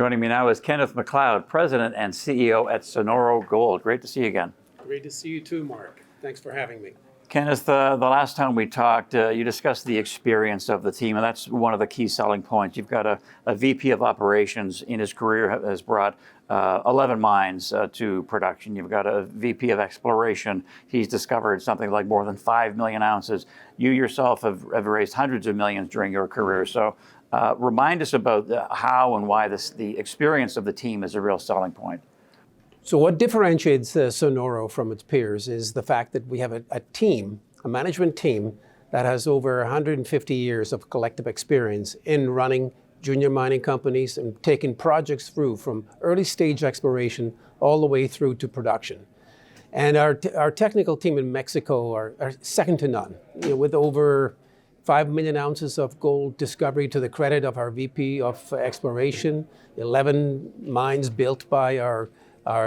Joining me now is Kenneth McLeod, President and CEO at Sonoro Gold. Great to see you again. Great to see you too, Mark. Thanks for having me. Kenneth, the last time we talked, you discussed the experience of the team, and that's one of the key selling points. You've got a VP of operations in his career has brought 11 mines to production. You've got a VP of exploration. He's discovered something like more than 5 million ounces. You yourself have raised hundreds of millions during your career. So remind us about how and why the experience of the team is a real selling point. So what differentiates Sonoro from its peers is the fact that we have a management team that has over 150 years of collective experience in running junior mining companies and taking projects through from early stage exploration all the way through to production. And our technical team in Mexico are second to none, with over 5 million ounces of gold discovery to the credit of our VP of exploration, 11 mines built by our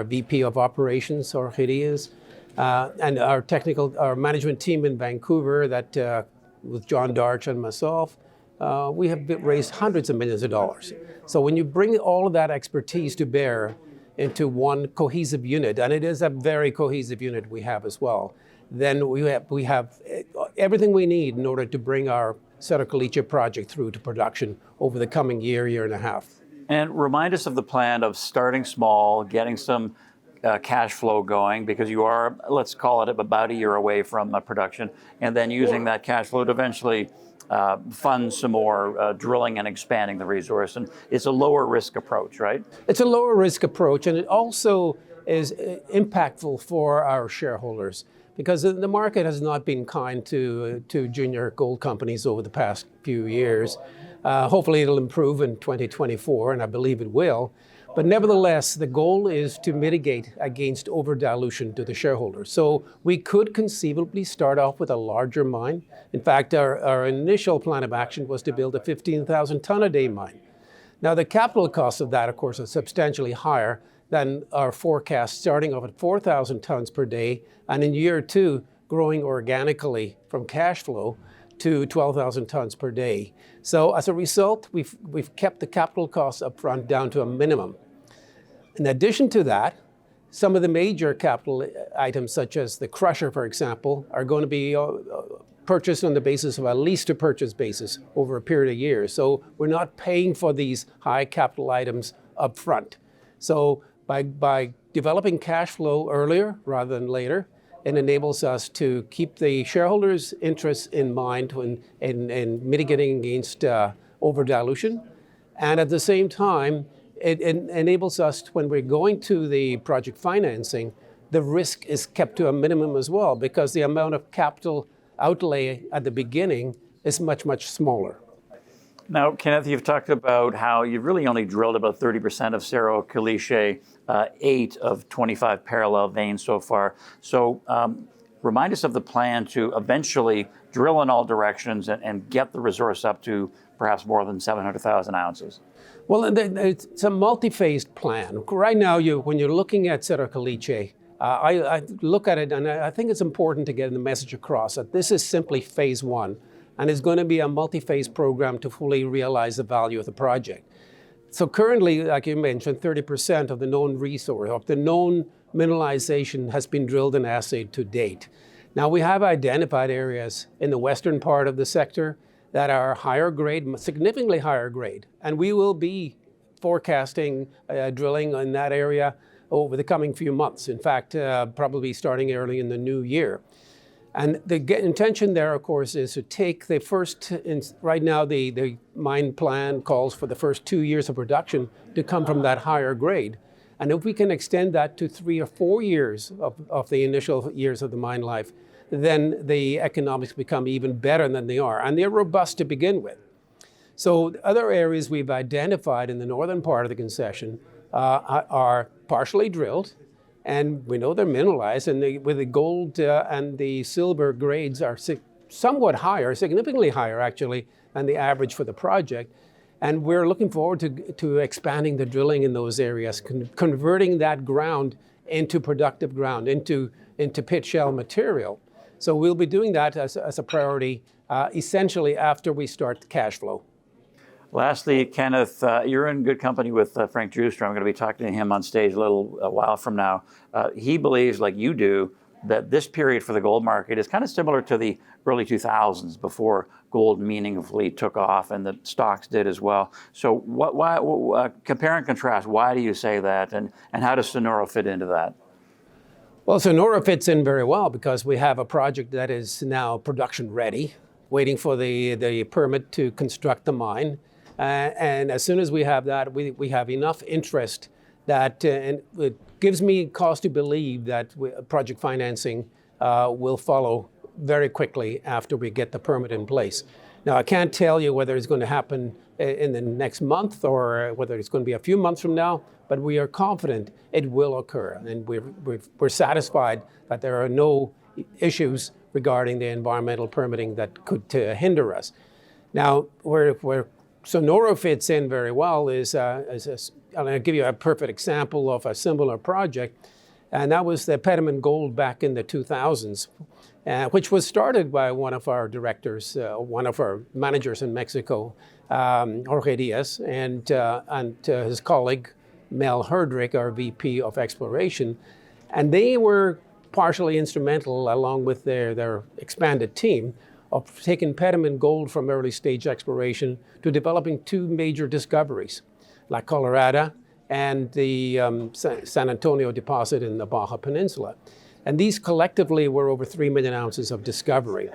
VP of operations, Orchidias, and our management team in Vancouver that with John Darch and myself, we have raised hundreds of millions of dollars. So when you bring all of that expertise to bear into one cohesive unit, and it is a very cohesive unit we have as well, then we have everything we need in order to bring our Cerro Caliche project through to production over the coming year and a half. And remind us of the plan of starting small, getting some cash flow going, because you are, let's call it, about a year away from production, and then using that cash flow to eventually fund some more drilling and expanding the resource. And it's a lower risk approach, right? It's a lower risk approach, and it also is impactful for our shareholders, because the market has not been kind to junior gold companies over the past few years. Hopefully it'll improve in 2024, and I believe it will. But nevertheless, the goal is to mitigate against over-dilution to the shareholders. So we could conceivably start off with a larger mine. In fact, our initial plan of action was to build a 15,000 ton a day mine. Now, the capital cost of that, of course, is substantially higher than our forecast, starting off at 4,000 tons per day, and in year two, growing organically from cash flow to 12,000 tons per day. So as a result, we've kept the capital costs up front down to a minimum. In addition to that, some of the major capital items, such as the crusher, for example, are going to be purchased on the basis of a lease to purchase basis over a period of years. So we're not paying for these high capital items up front. So by developing cash flow earlier rather than later, it enables us to keep the shareholders' interests in mind in mitigating against over-dilution. And at the same time, it enables us, when we're going to the project financing, the risk is kept to a minimum as well, because the amount of capital outlay at the beginning is much, much smaller. Now, Kenneth, you've talked about how you've really only drilled about 30% of Cerro Caliche, 8 of 25 parallel veins so far. So remind us of the plan to eventually drill in all directions and get the resource up to perhaps more than 700,000 ounces. Well, it's a multi-phased plan. Right now, when you're looking at Cerro Caliche, I look at it and I think it's important to get the message across that this is simply phase one. And it's going to be a multi-phase program to fully realize the value of the project. So currently, like you mentioned, 30% of the known resource, of the known mineralization has been drilled and assayed to date. Now we have identified areas in the western part of the sector that are higher grade, significantly higher grade. And we will be forecasting drilling in that area over the coming few months. In fact, probably starting early in the new year. And the intention there, of course, is to take the first, right now the mine plan calls for the first 2 years of production to come from that higher grade. And if we can extend that to 3 or 4 years of the initial years of the mine life, then the economics become even better than they are. And they're robust to begin with. So other areas we've identified in the northern part of the concession are partially drilled. And we know they're mineralized, and with the gold and the silver grades are somewhat higher, significantly higher actually, than the average for the project. And we're looking forward to expanding the drilling in those areas, converting that ground into productive ground, into pit shell material. So we'll be doing that as a priority, essentially after we start the cash flow. Lastly, Kenneth, you're in good company with Frank Juster. I'm going to be talking to him on stage a while from now. He believes, like you do, that this period for the gold market is kind of similar to the early 2000s before gold meaningfully took off, and the stocks did as well. So why compare and contrast, why do you say that, and how does Sonoro fit into that? Well, Sonoro fits in very well because we have a project that is now production ready, waiting for the permit to construct the mine. And as soon as we have that, we have enough interest that and it gives me cause to believe that project financing will follow very quickly after we get the permit in place. Now, I can't tell you whether it's going to happen in the next month or whether it's going to be a few months from now, but we are confident it will occur. And we're satisfied that there are no issues regarding the environmental permitting that could hinder us. Now, where Sonoro fits in very well is, I'll give you a perfect example of a similar project, and that was the Pediment Gold back in the 2000s, which was started by one of our directors, one of our managers in Mexico, Jorge Diaz, and his colleague, Mel Herdrick, our VP of Exploration. And they were partially instrumental, along with their expanded team, of taking Pediment Gold from early stage exploration to developing two major discoveries, La Colorada and the San Antonio deposit in the Baja Peninsula. And these collectively were over 3 million ounces of discovery.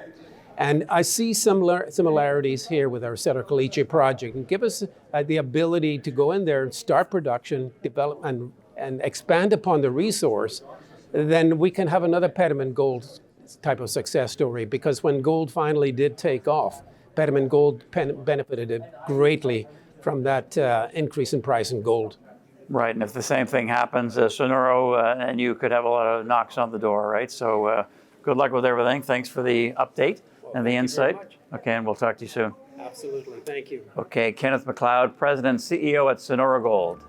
And I see similarities here with our Cerro Caliche project, and give us the ability to go in there and start production, develop, and expand upon the resource. Then we can have another Pediment Gold type of success story, because when gold finally did take off, Pediment Gold benefited greatly from that increase in price in gold. Right, and if the same thing happens, Sonoro and you could have a lot of knocks on the door, right? So good luck with everything. Thanks for the update and the insight. Okay, and we'll talk to you soon. Absolutely, thank you. Okay, Kenneth McLeod, President and CEO at Sonoro Gold.